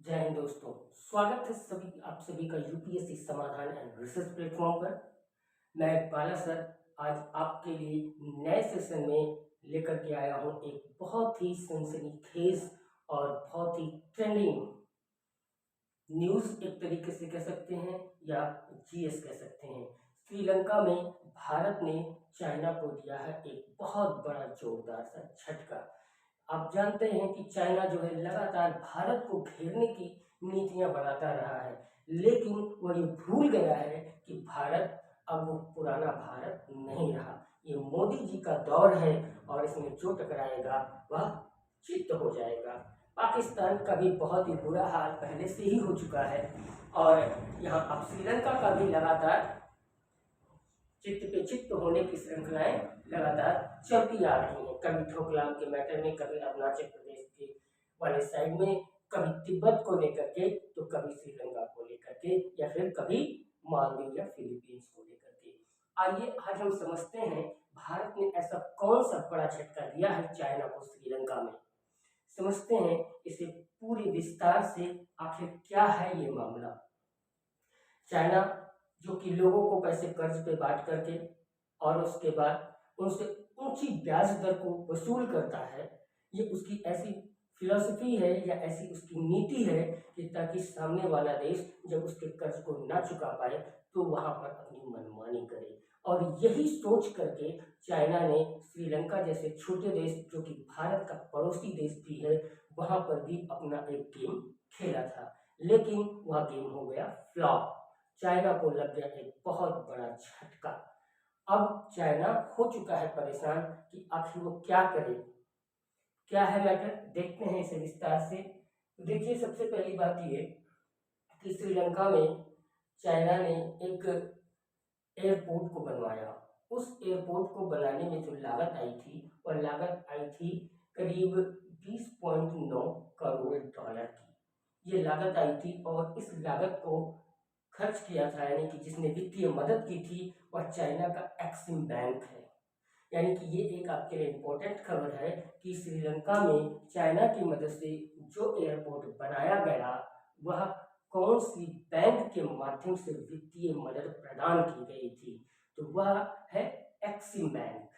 जय हिंद दोस्तों। स्वागत है आप सभी का यूपीएससी समाधान एंड रिसर्च प्लेटफॉर्म पर। मैं बाला सर आज आपके लिए नए सेशन में लेकर के आया हूं एक बहुत ही सनसनीखेज और बहुत ही ट्रेंडिंग न्यूज़ एक तरीके से कह सकते हैं या जीएस कह सकते हैं। श्रीलंका में भारत ने चाइना को दिया है एक बहुत बड़ा जोरदार सा झटका। आप जानते हैं कि चाइना जो है लगातार भारत को घेरने की नीतियां बनाता रहा है, लेकिन वह ये भूल गया है कि भारत अब वो पुराना भारत नहीं रहा। ये मोदी जी का दौर है और इसमें जो टकराएगा वह चित्त हो जाएगा। पाकिस्तान का भी बहुत ही बुरा हाल पहले से ही हो चुका है और यहाँ अब श्रीलंका का भी लगातार चित्त पे चित्त होने की श्रृंखलाएं लगातार चलती आ रही हैं। कभी डोकलाम के मैटर में, कभी अरुणाचल प्रदेश के वाले साइड में, कभी तिब्बत को लेकर के, तो कभी श्रीलंका को लेकर के, या फिर कभी मालदीव या फिलीपींस को लेकर के। आइए आज हम समझते हैं भारत ने ऐसा कौन सा बड़ा झटका दिया है चाइना को श्रीलंका में। समझते हैं इसे पूरे विस्तार से, आखिर क्या है ये मामला। चाइना जो कि लोगों को पैसे कर्ज पे बांट करके और उसके बाद उनसे ऊंची ब्याज दर को वसूल करता है, ये उसकी ऐसी फिलॉसफी है या ऐसी उसकी नीति है कि ताकि सामने वाला देश जब उसके कर्ज को ना चुका पाए तो वहां पर अपनी मनमानी करे। और यही सोच करके चाइना ने श्रीलंका जैसे छोटे देश जो कि भारत का पड़ोसी देश भी है वहां पर भी अपना एक गेम खेला था, लेकिन वह गेम हो गया फ्लॉप। चाइना को लग गया एक बहुत बड़ा झटका। अब चाइना हो चुका है परेशान कि आखिर वो क्या करे। क्या है मैटर, देखते हैं इसे विस्तार से। तो देखिए, सबसे पहली बात ये कि श्रीलंका में चाइना ने एक एयरपोर्ट को बनवाया। उस एयरपोर्ट को बनाने में जो लागत आई थी वह लागत आई थी करीब 20.9 करोड़ डॉलर की। ये लागत आई थी और इस लागत को खर्च किया था, यानी कि जिसने वित्तीय मदद की थी वह चाइना का एक्सिम बैंक है। यानी कि ये एक आपके लिए इम्पोर्टेंट खबर है कि श्रीलंका में चाइना की मदद से जो एयरपोर्ट बनाया गया वह कौन सी बैंक के माध्यम से वित्तीय मदद प्रदान की गई थी, तो वह है एक्सिम बैंक।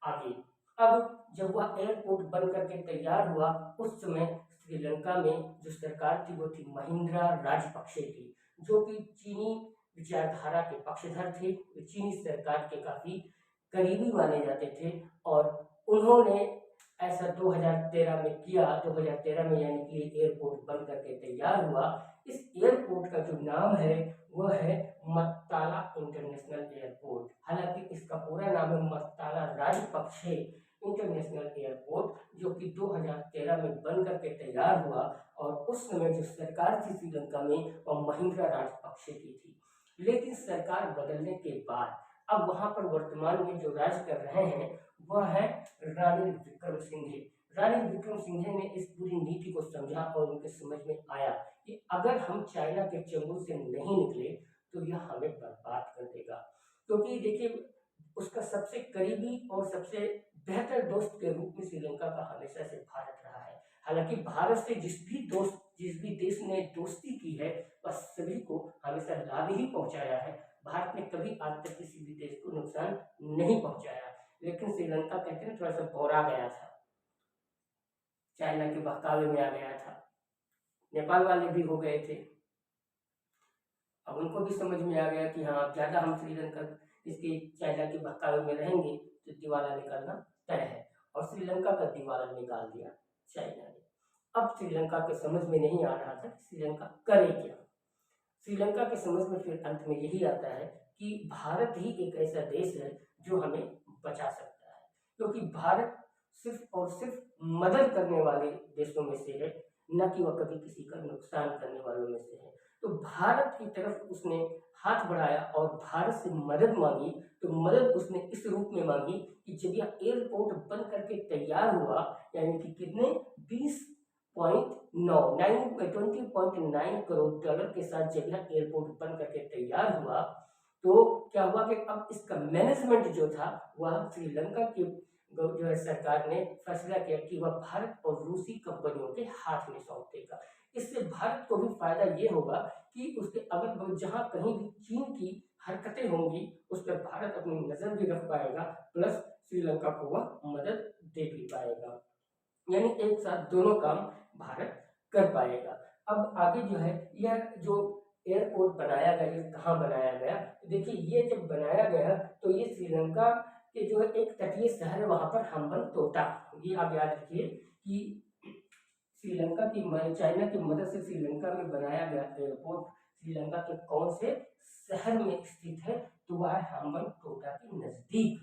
आगे अब जब वह एयरपोर्ट बन करके तैयार हुआ उस समय श्रीलंका में जो सरकार थी वो थी महिंद्रा राजपक्षे की, जो कि चीनी विचारधारा के पक्षधर थे। वे चीनी सरकार के काफी करीबी माने जाते थे और उन्होंने ऐसा 2013 में किया। 2013 में यानी कि एयरपोर्ट बन करके तैयार हुआ। इस एयरपोर्ट का जो नाम है वह है मत्ताला इंटरनेशनल एयरपोर्ट। हालांकि इसका पूरा नाम है मत्ताला राजपक्षे इंटरनेशनल एयरपोर्ट, जो कि 2013 में बन करके तैयार हुआ और उस समय जो सरकार थी श्रीलंका में वह महिंद्रा राजपक्षे की थी। लेकिन सरकार बदलने के बाद अब वहां पर वर्तमान में जो राज कर रहे हैं वह है रानिल विक्रमसिंघे। रानिल विक्रमसिंघे ने इस पूरी नीति को समझा और उनके समझ में आया कि अगर हम चाइना के चंगुल से नहीं निकले तो यह हमें बर्बाद कर देगा। क्योंकि देखिए, उसका सबसे करीबी और सबसे बेहतर दोस्त के रूप में श्रीलंका का हमेशा से भारत रहा है। हालांकि भारत से जिस भी देश ने दोस्ती की है वह सभी को हमेशा लाभ ही पहुंचाया है। भारत ने कभी आज तक किसी भी देश को नुकसान नहीं पहुंचाया। लेकिन श्रीलंका कहते हैं थोड़ा सा बौरा गया था, चाइना के बहकावे में आ गया था। नेपाल वाले भी हो गए थे। अब उनको भी समझ में आ गया कि हाँ, ज्यादा हम श्रीलंका इसके चाइना के बहकावे में रहेंगे तो दिवाला निकलना तय है, और श्रीलंका का दिवाला निकाल दिया चाइना ने। अब श्रीलंका के समझ में नहीं आ रहा था कि श्रीलंका करे क्या। श्रीलंका के समझ में फिर अंत में यही आता है कि भारत ही एक ऐसा देश है जो हमें बचा सकता है, क्योंकि भारत सिर्फ और सिर्फ मदद करने वाले देशों में से है, न कि वह कभी किसी का नुकसान करने वालों में से है। तो भारत की तरफ उसने हाथ बढ़ाया और भारत से मदद मांगी। तो मदद उसने इस रूप में मांगी कि जब यह एयरपोर्ट बन करके तैयार हुआ, यानी कि कितने 20.9 करोड़ डॉलर के साथ जब यह एयरपोर्ट बन करके तैयार हुआ तो क्या हुआ कि अब इसका मैनेजमेंट जो था वह श्रीलंका की जो है सरकार ने फैसला किया कि वह भारत और रूसी कंपनियों के हाथ में सौंप देगा। इससे भारत को भी फायदा ये होगा कि उसके अगल बगल जहाँ कहीं भी चीन की हरकतें होंगी उस पर भारत अपनी नजर भी रख पाएगा, प्लस श्रीलंका को वह मदद दे भी पाएगा। यानी एक साथ दोनों काम भारत कर पाएगा। अब आगे जो है यह जो एयरपोर्ट बनाया गया, ये कहाँ बनाया गया, तो देखिए ये जब बनाया गया तो ये श्रीलंका के जो एक तटीय शहर है वहां पर हम्बनटोटा, ये आप याद रखिए कि श्रीलंका की चाइना की मदद से श्रीलंका में बनाया गया एयरपोर्ट श्रीलंका के कौन से शहर में स्थित है, तो वह है हम्बनटोटा के नजदीक।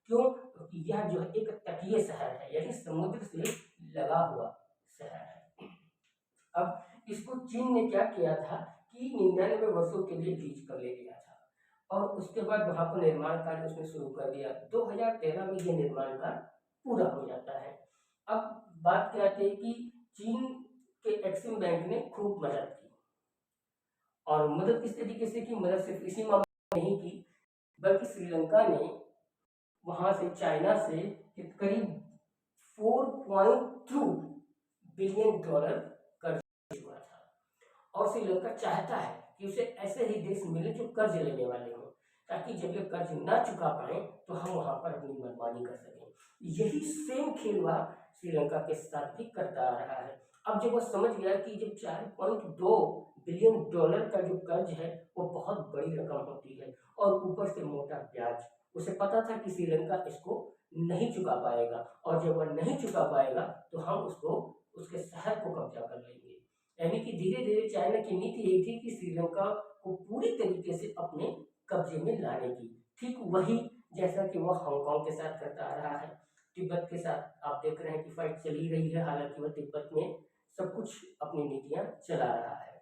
क्यों? क्योंकि यह जो है एक तटीय शहर है, यानी समुद्र से लगा हुआ शहर है। अब इसको चीन ने क्या किया था कि 99 वर्षों के लिए लीज पर ले लिया था और उसके बाद वहां पर निर्माण कार्य उसने शुरू कर दिया। 2013 में यह निर्माण कार्य पूरा हो जाता है। अब बात क्या आती है कि चीन के एक्सिम बैंक ने खूब मदद की, और मदद किस तरीके से की, मदद सिर्फ इसी मामले में नहीं की बल्कि श्रीलंका ने वहां से चाइना से करीब 4.2 बिलियन डॉलर कर्ज हुआ था, और श्रीलंका चाहता है कि उसे ऐसे ही देश मिले जो कर्ज लेने वाले हों, ताकि जब ये कर्ज ना चुका पाए तो हम वहां पर अपनी मनमानी कर सकें। यही सेम खेल वह श्रीलंका के साथ भी करता आ रहा है। अब जब वह समझ गया कि जब 4.2 बिलियन डॉलर का जो कर्ज है वो बहुत बड़ी रकम होती है और ऊपर से मोटा ब्याज, उसे पता था कि श्रीलंका इसको नहीं चुका पाएगा, और जब वह नहीं चुका पाएगा तो हम उसको उसके शहर को कब्जा कर लेंगे। यानी कि धीरे धीरे चाइना की नीति यही थी कि श्रीलंका को पूरी तरीके से अपने कब्जे में लाने की। ठीक वही जैसा कि वह हांगकांग के साथ करता आ रहा है, तिब्बत के साथ आप देख रहे हैं कि फाइट चली रही है, हालांकि वह तिब्बत में सब कुछ अपनी नीतियां चला रहा है।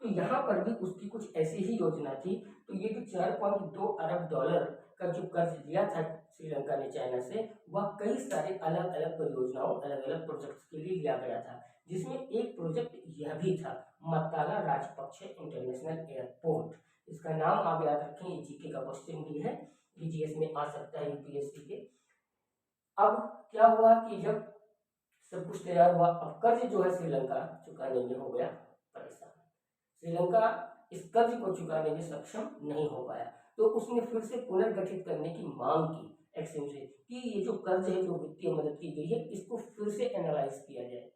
तो यहाँ पर भी उसकी कुछ ऐसी ही योजना थी। तो ये जो 4.2 अरब डॉलर का जो कर्ज लिया था श्रीलंका ने चाइना से, वह कई सारे अलग अलग परियोजनाओं, अलग अलग प्रोजेक्ट्स के लिए लिया गया था, जिसमें एक प्रोजेक्ट यह भी था मत्ताला राजपक्षे इंटरनेशनल एयरपोर्ट। इसका नाम आप याद रखें, ये जीके का क्वेश्चन भी है, जीएस में आ सकता है यूपीएससी के। अब क्या हुआ कि जब सब कुछ तैयार हुआ, अब कर्ज जो है श्रीलंका चुकाने में हो गया परेशान। श्रीलंका इस कर्ज को चुकाने में सक्षम नहीं हो पाया, तो उसने फिर से पुनर्गठित करने की मांग की एक्सिम से कि ये जो कर्ज है, जो वित्तीय मदद की गई है, इसको फिर से एनालाइज किया जाए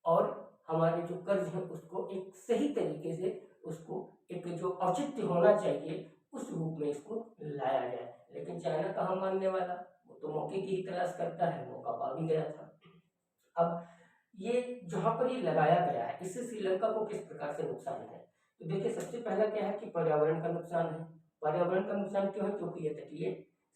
और हमारे जो कर्ज है उसको एक सही तरीके से, उसको एक जो औचित्य होना चाहिए उस रूप में इसको लाया जाए। लेकिन चाइना कहाँ मानने वाला, वो तो मौके की ही तलाश करता है, मौका पा भी गया था। अब ये जहां पर ये लगाया गया है, इससे श्रीलंका को किस प्रकार से नुकसान है, तो देखिए सबसे पहला क्या है कि पर्यावरण का नुकसान है। पर्यावरण का नुकसान क्यों है? क्योंकि ये तटीय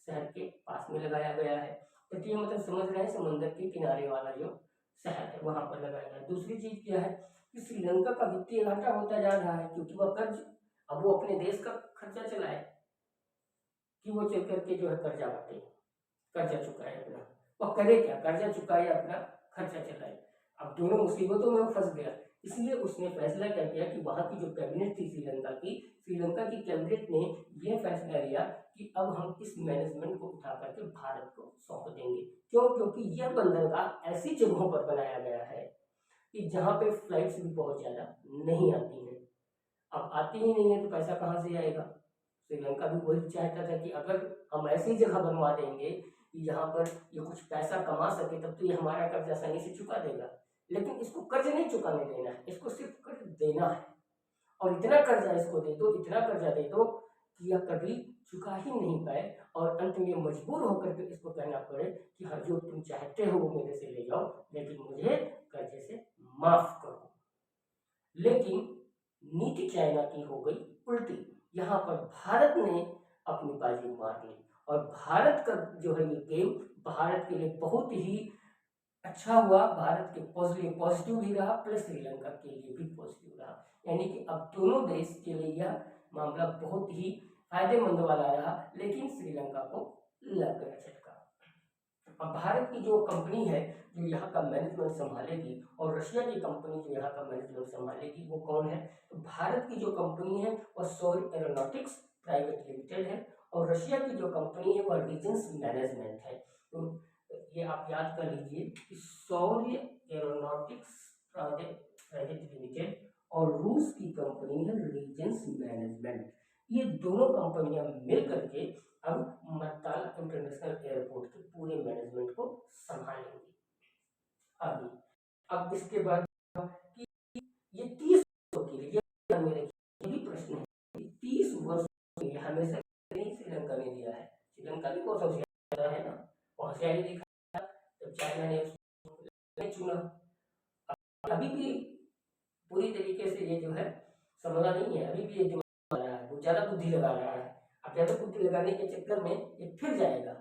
शहर के पास में लगाया गया है। तटीय मतलब समझ रहे हैं, समुद्र के किनारे वाला जो शहर है वहां पर लगाया गया है। दूसरी चीज क्या है कि श्रीलंका का वित्तीय घाटा होता जा रहा है, क्योंकि वह कर्ज, अब वो अपने देश का खर्चा चलाए कि वो चल करके जो है कर्जा बांटे, कर्जा चुकाए अपना, वह करे क्या, कर्जा चुकाए अपना खर्चा चलाए। अब दोनों मुसीबतों में वो फंस गया, इसलिए उसने फैसला क्या किया कि वहां की जो कैबिनेट थी श्रीलंका की कैबिनेट ने यह फैसला लिया कि अब हम इस मैनेजमेंट को उठा करके भारत को सौंप देंगे। क्यों? क्योंकि यह बंदरगाह ऐसी जगहों पर बनाया गया है कि जहां पे फ्लाइट्स भी बहुत ज्यादा नहीं आती हैं। अब आती ही नहीं है तो पैसा कहाँ से आएगा? श्रीलंका भी वही चाहता था कि अगर हम ऐसी जगह बनवा देंगे कि जहाँ पर ये कुछ पैसा कमा सके, तब तो ये हमारा कर्ज आसानी से चुका देगा। लेकिन इसको कर्ज नहीं चुकाने देना है, इसको सिर्फ कर्ज देना है, और इतना कर्जा इसको दे दो, इतना कर्जा दे दो कि यह कभी चुका ही नहीं पाए, और अंत में मजबूर होकर के इसको कहना पड़े कि हाँ जो तुम चाहते हो वो मेरे से ले जाओ, लेकिन मुझे कर्जे से माफ करो। लेकिन नीति चाइना की हो गई उल्टी, यहाँ पर भारत ने अपनी बाजी मार ली, और भारत का जो है ये गेम भारत के लिए बहुत ही अच्छा हुआ, भारत के पॉजिटिव भी रहा, प्लस श्रीलंका के लिए भी पॉजिटिव रहा। यानी कि अब दोनों देश के लिए यह मामला बहुत ही फायदेमंद वाला रहा, लेकिन श्रीलंका को लग गया झटका। अब भारत की जो कंपनी है जो यहाँ का मैनेजमेंट संभालेगी, और रशिया की कंपनी जो यहाँ का मैनेजमेंट संभालेगी, वो कौन है? तो भारत की जो कंपनी है वह सौर्य एरोनॉटिक्स प्राइवेट लिमिटेड है, और रशिया की जो कंपनी है वह रीजेंस मैनेजमेंट है। तो ये आप याद कर लीजिए कि सौर्य एरोनॉटिक्स प्राइवेट लिमिटेड और रूस की कंपनी है रीजेंस मैनेजमेंट। ये दोनों कंपनियां मिल करके अब मत्ताला इंटरनेशनल एयरपोर्ट के पूरे मैनेजमेंट को संभालेंगी। आगे अब इसके बाद कि ये 30 वर्षों के लिए मेरे ये भी प्रश्न है कि 30 वर्ष के लिए हमेशा नहीं श्रीलंका ने दिया है। श्रीलंका भी बहुत होशियार है ना, होशियारी दिखा जब चाइना ने उसको चुना। अभी भी पूरी तरीके से ये जो है समझा नहीं है, अभी भी ये दिमाग लगा रहा है, वो ज्यादा बुद्धि लगा रहा है। अब ज्यादा बुद्धि लगाने के चक्कर में ये फिर जाएगा,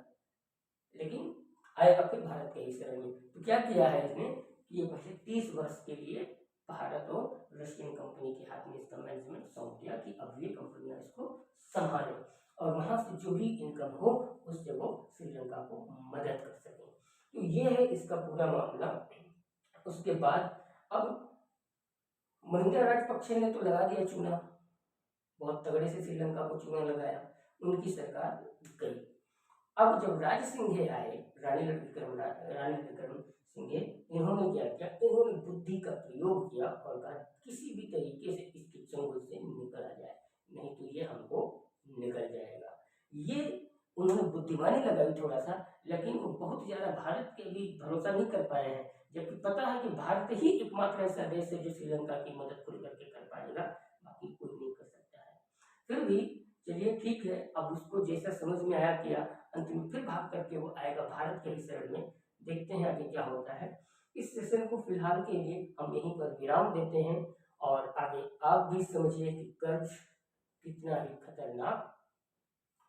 लेकिन आएगा फिर भारत के ही शरण में। तो क्या किया है इसने कि ये पहले 30 वर्ष के लिए भारत और रशियन कंपनी के हाथ में इसका मैनेजमेंट सौंप दिया कि अब ये कंपनियां इसको संभालें और वहां से जो भी इनकम हो उससे वो श्रीलंका को मदद कर सकें। तो ये है इसका पूरा मामला। उसके बाद अब महिंद्रा राजपक्षे ने तो लगा दिया चूना, बहुत तगड़े से श्रीलंका को चूना लगाया, उनकी सरकार गई। अब जब राज सिंघे आए, रानी विक्रम सिंघे, इन्होंने क्या किया, इन्होंने बुद्धि का प्रयोग किया और कहा किसी भी तरीके से इसके चंगुल से निकला जाए, नहीं तो ये हमको निकल जाएगा। ये उन्होंने बुद्धिमानी लगाई थोड़ा सा, लेकिन वो बहुत ज्यादा भारत के भी भरोसा नहीं कर पाए हैं, जबकि पता है कि भारत ही एकमात्र ऐसा देश है जो श्रीलंका की मदद खुल करके कर पाएगा, बाकी कोई नहीं कर सकता है। फिर भी चलिए ठीक है, अब उसको जैसा समझ में आया किया, अंत में फिर भाग करके वो आएगा भारत के ही शरण में। देखते हैं आगे क्या होता है। इस सेशन को फिलहाल के लिए हम यहीं पर विराम देते हैं और आगे आप भी समझिए कि कर्ज कितना ही खतरनाक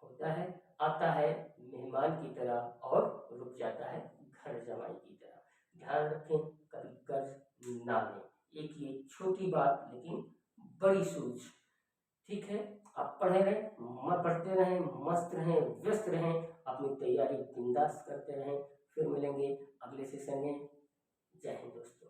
होता है, आता है मेहमान की तरह और रुक जाता है घर जमाई की तरह। ध्यान रखें, कभी कर्ज ना लें। एक ये छोटी बात लेकिन बड़ी सोच। ठीक है, आप पढ़े रहें, पढ़ते रहें, मस्त रहें, व्यस्त रहें, अपनी तैयारी बिंदास करते रहें। फिर मिलेंगे अगले सेशन में। जय हिंद दोस्तों।